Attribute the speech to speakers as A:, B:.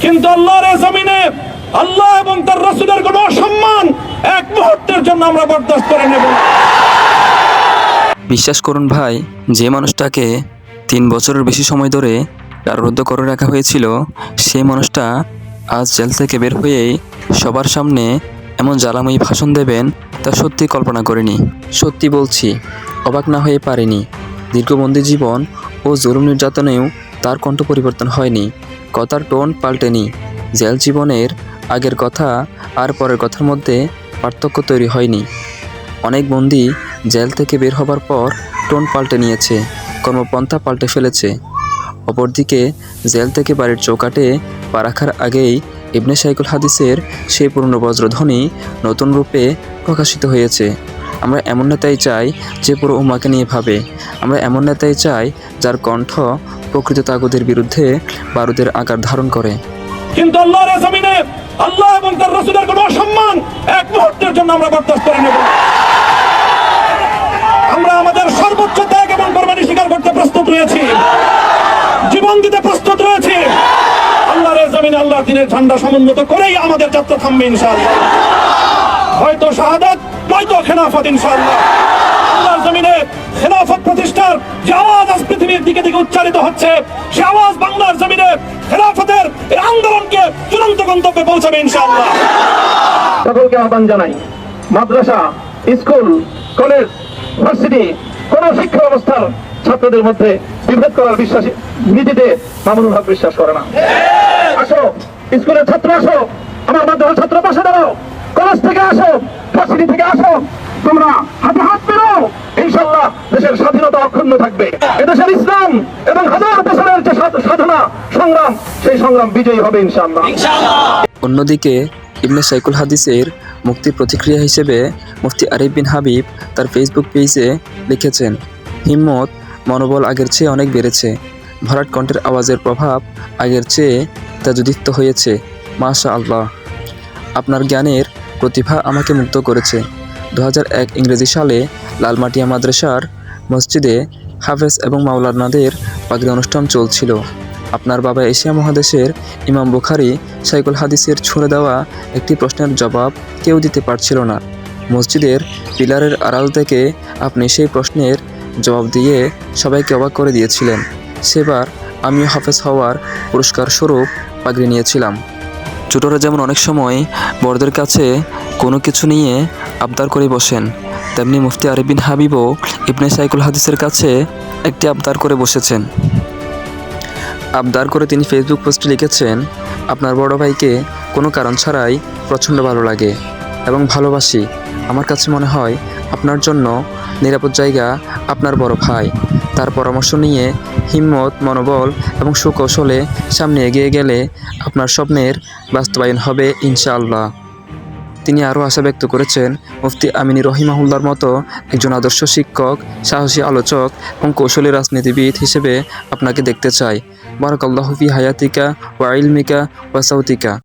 A: কিন্তু আল্লাহর এই জমিনে আল্লাহ এবং তার রাসূলের কোনো অসম্মান এক মুহূর্তের জন্য আমরা বরদাস্ত করে নেব না।
B: বিশ্বাস করুন ভাই, যে মানুষটাকে 3 বছরের বেশি সময় ধরে কারারুদ্ধ করে রাখা হয়েছিল, সেই মানুষটা আজ জেল থেকে বের হয়েই সবার সামনে এমন জ্বালাময়ী ভাষণ দেবেন তা সত্যি কল্পনা করিনি। সত্যি বলছি, অবাক না হয়ে পারিনি। দীর্ঘবন্দি জীবন ও জুলুম নির্যাতনেও তার কণ্ঠ পরিবর্তন হয়নি, কথার টোন পাল্টেনি। জেল জীবনের আগের কথা আর পরের কথার মধ্যে পার্থক্য তৈরি হয়নি। অনেক বন্দী জেল থেকে বের হবার পর টোন পাল্টে নিয়েছে, কর্মপন্থা পাল্টে ফেলেছে। অপরদিকে জেল থেকে বাড়ির চৌকাঠে পা রাখার আগেই ইবনে সাইকুল হাদিসের সেই পুরনো বজ্রধ্বনি নতুন রূপে প্রকাশিত হয়েছে। আমরা এমন নেতাই চাই যে পুরো উম্মাহকে নিয়ে ভাবে। আমরা এমন নেতাই চাই যার কণ্ঠ প্রকৃত তাগুদের বিরুদ্ধে বারুদের আকার ধারণ করে।
A: কিন্তু আল্লাহর এই জমিনে আল্লাহ এবং তার রাসূলের কোনো অসম্মান এক মুহূর্তের জন্য আমরা বরদাস্ত করে নেব না। আমরা আমাদের সর্বোচ্চ ত্যাগ এবং কোরবানি স্বীকার করতে প্রস্তুত রয়েছি, জীবন দিতে প্রস্তুত রয়েছি। আল্লাহর এই জমিনে আল্লাহর দ্বীনের ঝান্ডা সমুন্নত করেই আমাদের যাত্রা থামবে ইনশাআল্লাহ। হয়তো শাহাদাত, নয়তো খেলাফত ইনশাআল্লাহ। আল্লাহর জমিনে খেলাফত প্রতিষ্ঠার যে আওয়াজ আজ পৃথিবীর দিকে দিকে উচ্চারিত হচ্ছে, সে আওয়াজ বাংলার জমিনে খেলাফতের এই আন্দোলনকে চূড়ান্ত গন্তব্যে পৌঁছাবে ইনশাআল্লাহ।
C: সকলকে আহ্বান জানাই, মাদ্রাসা, স্কুল, কলেজ, ভার্সিটি কোন শিক্ষা ব্যবস্থার ছাত্রদের মধ্যে বিভেদ করার বিশ্বাসী নীতিতে মামুনুল হক বিশ্বাস করে না। আসো, স্কুলের ছাত্র আসো, আমার মাদ্রাসার ছাত্র পাশে দাঁড়াও, কলেজ থেকে আসো, ভার্সিটি থেকে আসো, তোমরা হাতে হাত মেলাও। ইনশাআল্লাহ দেশের স্বাধীনতা অক্ষুণ্ণ থাকবে। এদেশের ইসলাম এবং হাজার বছরের যে সাধনা সংগ্রাম, সেই সংগ্রাম বিজয়ী হবে ইনশাআল্লাহ।
B: অন্যদিকে ইবনে সাইকুল হাদিসের মুক্তির প্রতিক্রিয়া হিসেবে মুফতি আরিফ বিন হাবিব তার ফেসবুক পেজে লিখেছেন, হিম্মত, মনোবল আগের চেয়ে অনেক বেড়েছে। ভরাট কণ্ঠের আওয়াজের প্রভাব আগের চেয়ে তেজোদীপ্ত হয়েছে। মাশা আল্লাহ, আপনার জ্ঞানের প্রতিভা আমাকে মুগ্ধ করেছে। 2001 ইংরেজি সালে লালমাটিয়া মাদ্রাসার মসজিদে হাফেজ এবং মাওলানাদের পাগড়ি অনুষ্ঠান চলছিল। আপনার বাবা এশিয়া মহাদেশের ইমাম বুখারী সাইকুল হাদিসের ছুঁড়ে দেওয়া একটি প্রশ্নের জবাব কেউ দিতে পারছিল না। মসজিদের পিলারের আড়াল থেকে আপনি সেই প্রশ্নের জবাব দিয়ে সবাইকে অবাক করে দিয়েছিলেন। সেবার আমিও হাফেজ হওয়ার পুরস্কার স্বরূপ পাগড়ি নিয়েছিলাম। ছোটরা যেমন অনেক সময় বড়দের কাছে কোনো কিছু নিয়ে আবদার করে বসেন, তেমনি মুফতি আরিফ বিন হাবিবও ইবনে সাইকুল হাদিসের কাছে একটি আবদার করে বসেছেন। আবদার করে তিনি ফেসবুক পোস্টে লিখেছেন, আপনার বড় ভাইকে কোনো কারণ ছাড়াই প্রচণ্ড ভালো লাগে এবং ভালোবাসি। আমার কাছে মনে হয় আপনার জন্য নিরাপদ জায়গা আপনার বড় ভাই। তার পরামর্শ নিয়ে হিম্মত, মনোবল এবং সুকৌশলে সামনে এগিয়ে গেলে আপনার স্বপ্নের বাস্তবায়ন হবে ইনশাআল্লাহ। তিনি আরও আশা ব্যক্ত করেছেন, মুফতি আমিনী রহিমাহুল্লাহর মতো একজন আদর্শ শিক্ষক, সাহসী আলোচক এবং কৌশলী রাজনীতিবিদ হিসেবে আপনাকে দেখতে চাই। বারাকাল্লাহু ফি হায়াতিকা ওয়া ইলমিকা ওয়া সাউতিকা।